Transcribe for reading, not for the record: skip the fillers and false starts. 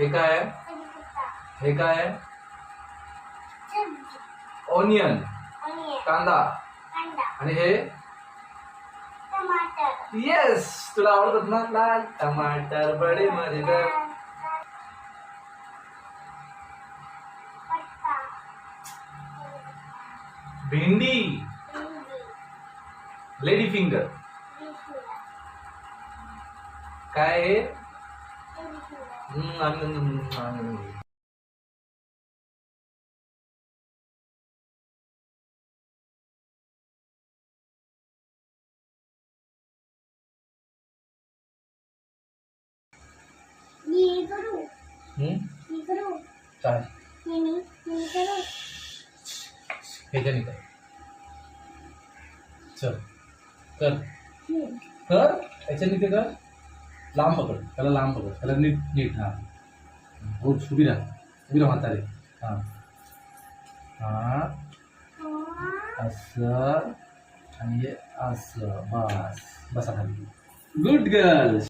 हे काय आहे? हे काय आहे? ऑनियन, कांदा. आणि हे येस, तुला आवडतात ना लाल टमाटर बडे मजेदार. भेंडी, लेडी फिंगर. काय आहे? चालेल, ह्याच्याने कर. चल कर कर, ह्याच्याने ते कर. लांब पकड त्याला, लांब पकड त्याला, नीट नीट. हा हो, उभी राहा म्हातारे. हा हा, असं आणि हे असं. बस, बसा खाली. Good girl.